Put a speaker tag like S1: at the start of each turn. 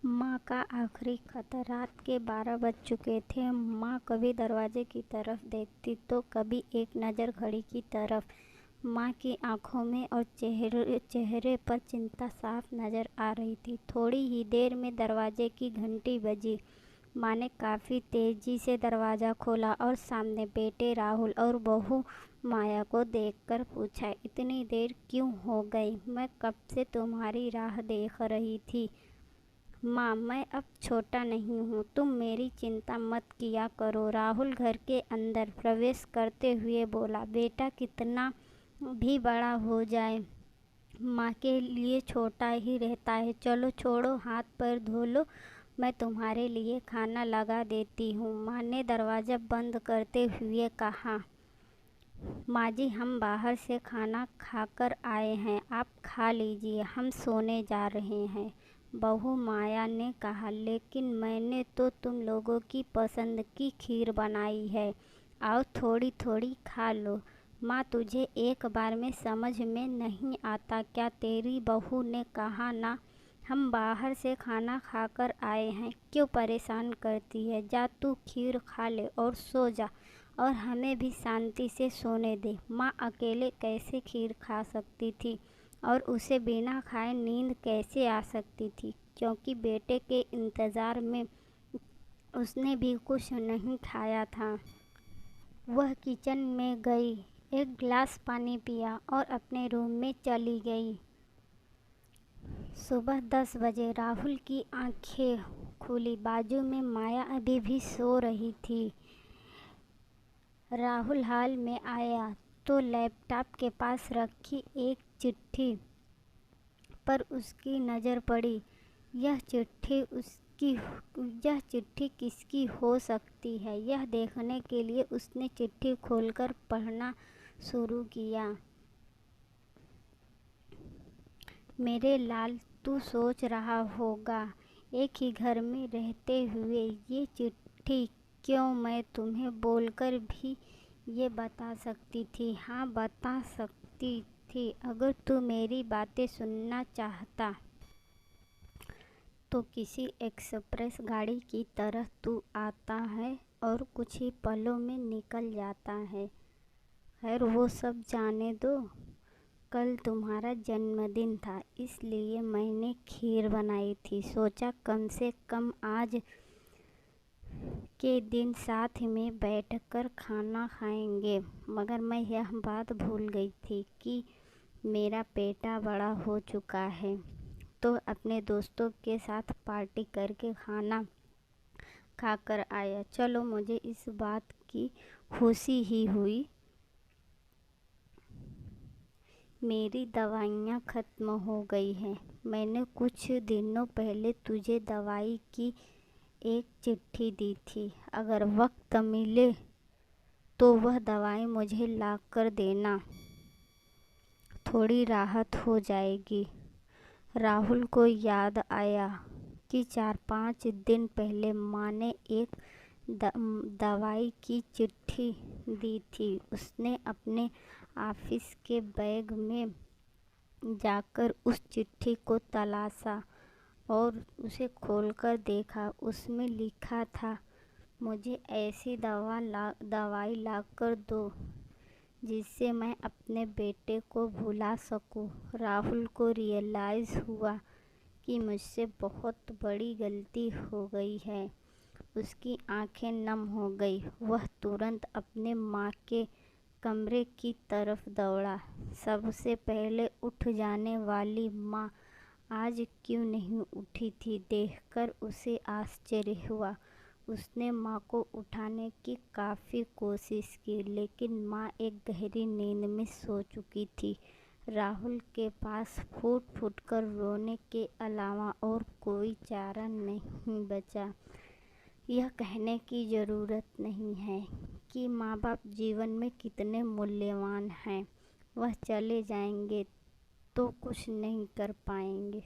S1: माँ का आखिरी खत। रात के 12 बज चुके थे। माँ कभी दरवाजे की तरफ देखती तो कभी एक नज़र घड़ी की तरफ। माँ की आंखों में और चेहरे पर चिंता साफ नज़र आ रही थी। थोड़ी ही देर में दरवाजे की घंटी बजी। माँ ने काफ़ी तेज़ी से दरवाज़ा खोला और सामने बेटे राहुल और बहू माया को देखकर पूछा, इतनी देर क्यों हो गई? मैं कब से तुम्हारी राह देख रही थी। माँ, मैं अब छोटा नहीं हूँ, तुम मेरी चिंता मत किया करो। राहुल घर के अंदर प्रवेश करते हुए बोला, बेटा कितना भी बड़ा हो जाए माँ के लिए छोटा ही रहता है। चलो छोड़ो, हाथ पैर धो लो, मैं तुम्हारे लिए खाना लगा देती हूँ। माँ ने दरवाज़ा बंद करते हुए कहा, माँ जी, हम बाहर से खाना खाकर आए हैं, आप खा लीजिए, हम सोने जा रहे हैं। बहू माया ने कहा, लेकिन मैंने तो तुम लोगों की पसंद की खीर बनाई है, आओ थोड़ी थोड़ी खा लो। माँ, तुझे एक बार में समझ में नहीं आता क्या? तेरी बहू ने कहा ना, हम बाहर से खाना खाकर आए हैं, क्यों परेशान करती है? जा तू खीर खा ले और सो जा, और हमें भी शांति से सोने दे। माँ अकेले कैसे खीर खा सकती थी और उसे बिना खाए नींद कैसे आ सकती थी, क्योंकि बेटे के इंतज़ार में उसने भी कुछ नहीं खाया था। वह किचन में गई, एक गिलास पानी पिया और अपने रूम में चली गई। सुबह 10 बजे राहुल की आंखें खुली। बाजू में माया अभी भी सो रही थी। राहुल हाल में आया तो लैपटॉप के पास रखी एक चिट्ठी पर उसकी नज़र पड़ी। यह चिट्ठी किसकी हो सकती है? यह देखने के लिए उसने चिट्ठी खोलकर पढ़ना शुरू किया। मेरे लाल, तू सोच रहा होगा, एक ही घर में रहते हुए ये चिट्ठी क्यों? मैं तुम्हें बोलकर भी ये बता सकती थी। हाँ, बता सकती थी। अगर तू मेरी बातें सुनना चाहता तो किसी एक्सप्रेस गाड़ी की तरह तू आता है और कुछ ही पलों में निकल जाता है। खैर, वो सब जाने दो। कल तुम्हारा जन्मदिन था, इसलिए मैंने खीर बनाई थी। सोचा कम से कम आज के दिन साथ में बैठकर खाना खाएंगे। मगर मैं यह बात भूल गई थी कि मेरा बेटा बड़ा हो चुका है, तो अपने दोस्तों के साथ पार्टी करके खाना खाकर आया। चलो, मुझे इस बात की खुशी ही हुई। मेरी दवाइयाँ ख़त्म हो गई हैं। मैंने कुछ दिनों पहले तुझे दवाई की एक चिट्ठी दी थी। अगर वक्त मिले तो वह दवाई मुझे ला कर देना, थोड़ी राहत हो जाएगी। राहुल को याद आया कि 4-5 दिन पहले माँ ने एक दवाई की चिट्ठी दी थी। उसने अपने ऑफिस के बैग में जाकर उस चिट्ठी को तलाशा और उसे खोलकर देखा। उसमें लिखा था, मुझे ऐसी दवाई लाकर दो जिससे मैं अपने बेटे को भुला सकूं। राहुल को रियलाइज़ हुआ कि मुझसे बहुत बड़ी गलती हो गई है। उसकी आंखें नम हो गई। वह तुरंत अपने माँ के कमरे की तरफ दौड़ा। सबसे पहले उठ जाने वाली माँ आज क्यों नहीं उठी थी, देखकर उसे आश्चर्य हुआ। उसने माँ को उठाने की काफ़ी कोशिश की, लेकिन माँ एक गहरी नींद में सो चुकी थी। राहुल के पास फूट फूट कर रोने के अलावा और कोई चारा नहीं बचा। यह कहने की ज़रूरत नहीं है कि माँ बाप जीवन में कितने मूल्यवान हैं। वह चले जाएंगे तो कुछ नहीं कर पाएंगे।